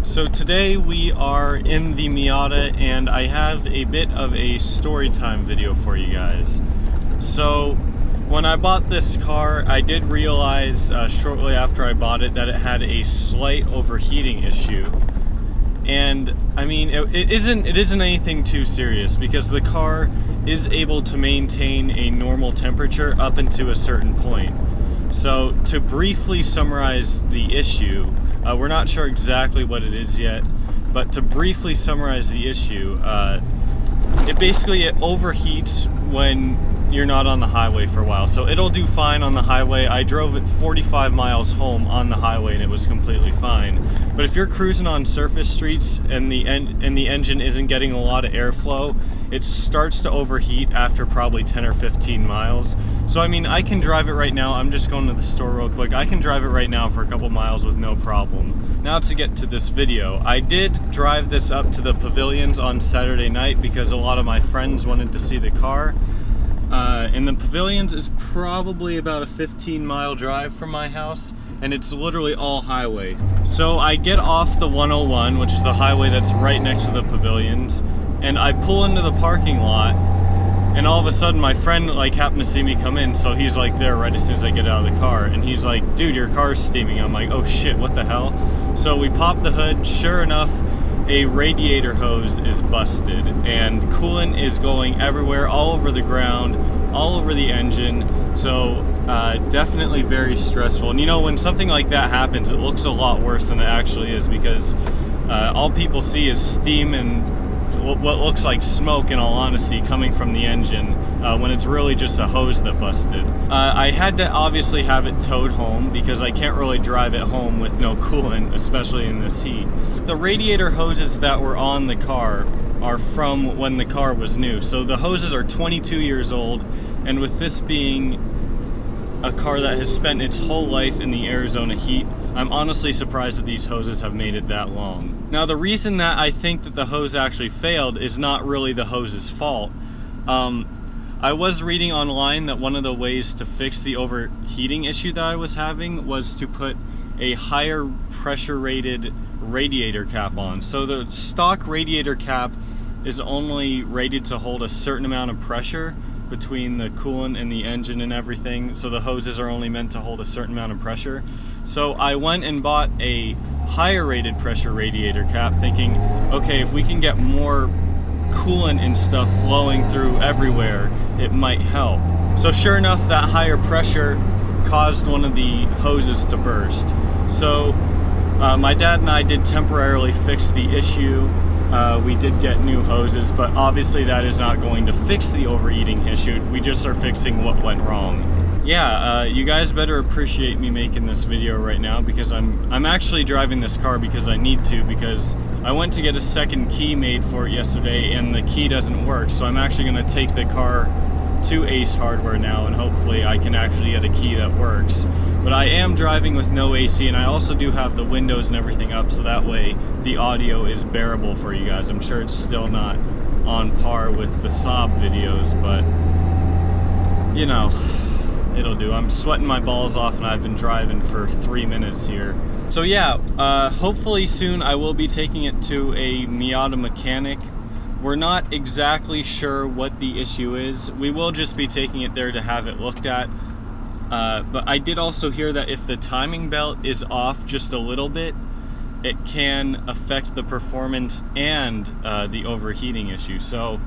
So today we are in the Miata and I have a bit of a story time video for you guys. So when I bought this car, I did realize shortly after I bought it that it had a slight overheating issue. And I mean, it isn't anything too serious because the car is able to maintain a normal temperature up into a certain point. So to briefly summarize the issue, we're not sure exactly what it is yet, but to briefly summarize the issue, it overheats when you're not on the highway for a while. So it'll do fine on the highway. I drove it 45 miles home on the highway and it was completely fine. But if you're cruising on surface streets and the engine isn't getting a lot of airflow, it starts to overheat after probably 10 or 15 miles. So I mean, I can drive it right now. I'm just going to the store real quick. I can drive it right now for a couple miles with no problem. Now to get to this video, I did drive this up to the pavilions on Saturday night because a lot of my friends wanted to see the car. And the pavilions is probably about a 15-mile drive from my house, and it's literally all highway. So I get off the 101, which is the highway that's right next to the pavilions, and I pull into the parking lot, and all of a sudden my friend happened to see me come in, so he's there right as soon as I get out of the car, and he's like, "Dude, your car's steaming." I'm like, "Oh shit, what the hell?" So we pop the hood. Sure enough, a radiator hose is busted and coolant is going everywhere, all over the ground, all over the engine. So definitely very stressful. And you know, when something like that happens, it looks a lot worse than it actually is because all people see is steam and what looks like smoke, in all honesty, coming from the engine when it's really just a hose that busted. I had to obviously have it towed home because I can't really drive it home with no coolant, especially in this heat. The radiator hoses that were on the car are from when the car was new. So the hoses are 22 years old, and with this being a car that has spent its whole life in the Arizona heat, I'm honestly surprised that these hoses have made it that long. Now the reason that I think that the hose actually failed is not really the hose's fault. I was reading online that one of the ways to fix the overheating issue that I was having was to put a higher pressure rated radiator cap on. So the stock radiator cap is only rated to hold a certain amount of pressure between the coolant and the engine and everything, so the hoses are only meant to hold a certain amount of pressure. So I went and bought a higher rated pressure radiator cap thinking, okay, if we can get more coolant and stuff flowing through everywhere, it might help. So sure enough, that higher pressure caused one of the hoses to burst. So my dad and I did temporarily fix the issue. We did get new hoses, but obviously that is not going to fix the overheating issue. We just are fixing what went wrong. Yeah, you guys better appreciate me making this video right now because I'm actually driving this car because I need to, because I went to get a second key made for it yesterday and the key doesn't work. So I'm actually going to take the car to Ace Hardware now and hopefully I can actually get a key that works. But I am driving with no AC, and I also do have the windows and everything up, so that way the audio is bearable for you guys. I'm sure it's still not on par with the Saab videos, but you know, it'll do. I'm sweating my balls off and I've been driving for 3 minutes here. So yeah, hopefully soon I will be taking it to a Miata mechanic. We're not exactly sure what the issue is. We will just be taking it there to have it looked at. But I did also hear that if the timing belt is off just a little bit, it can affect the performance and the overheating issue. So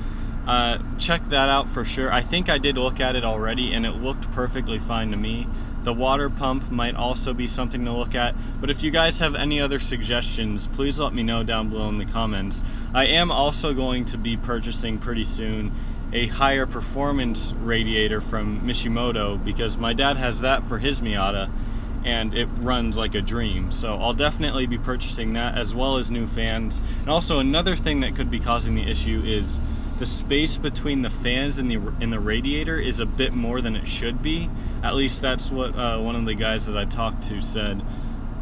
check that out for sure. I think I did look at it already and it looked perfectly fine to me. The water pump might also be something to look at, but if you guys have any other suggestions, please let me know down below in the comments. I am also going to be purchasing pretty soon a higher performance radiator from Mishimoto because my dad has that for his Miata and it runs like a dream. So I'll definitely be purchasing that, as well as new fans. And also another thing that could be causing the issue is the space between the fans and the radiator is a bit more than it should be. At least that's what one of the guys that I talked to said,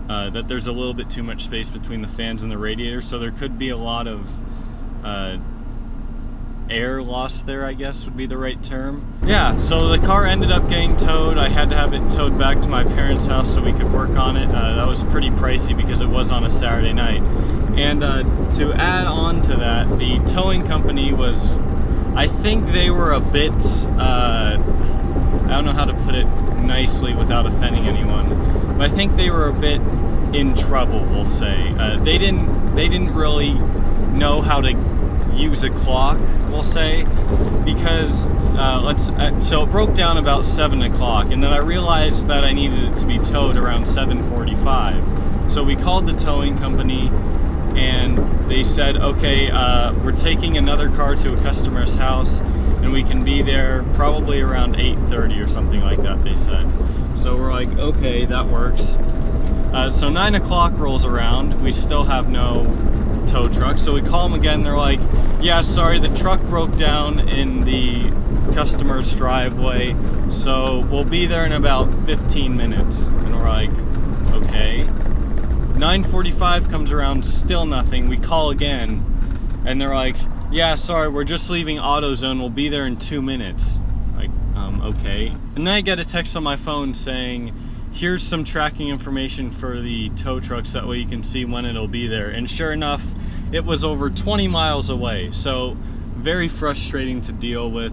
that there's a little bit too much space between the fans and the radiator, so there could be a lot of air lost there, I guess would be the right term. Yeah, so the car ended up getting towed. I had to have it towed back to my parents' house so we could work on it. That was pretty pricey because it was on a Saturday night. And to add on to that, the towing company was, I think they were a bit, I don't know how to put it nicely without offending anyone, but I think they were a bit in trouble, we'll say. They didn't really know how to use a clock, we'll say, because so it broke down about 7 o'clock, and then I realized that I needed it to be towed around 7:45. So we called the towing company, and they said, okay, we're taking another car to a customer's house, and we can be there probably around 8:30 or something like that, they said. So we're like, okay, that works. So 9 o'clock rolls around, we still have no tow truck, so we call them again. They're like, yeah, sorry, the truck broke down in the customer's driveway, so we'll be there in about 15 minutes. And we're like, okay. 9:45 comes around, still nothing. We call again, and they're like, yeah, sorry, we're just leaving AutoZone, we'll be there in 2 minutes. Like, okay. And then I get a text on my phone saying, here's some tracking information for the tow trucks, that way you can see when it'll be there. And sure enough, it was over 20 miles away, so very frustrating to deal with.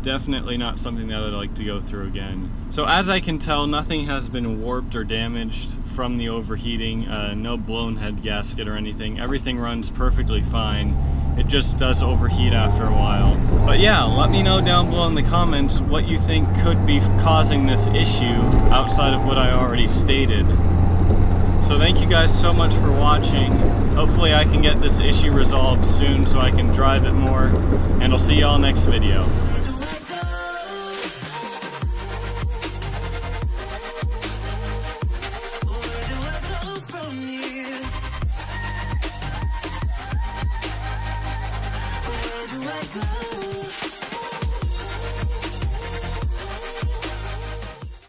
Definitely not something that I'd like to go through again. So as I can tell, nothing has been warped or damaged from the overheating, no blown head gasket or anything. Everything runs perfectly fine. It just does overheat after a while. But yeah, let me know down below in the comments what you think could be causing this issue outside of what I already stated. So thank you guys so much for watching. Hopefully I can get this issue resolved soon so I can drive it more, and I'll see y'all next video. Where do I go?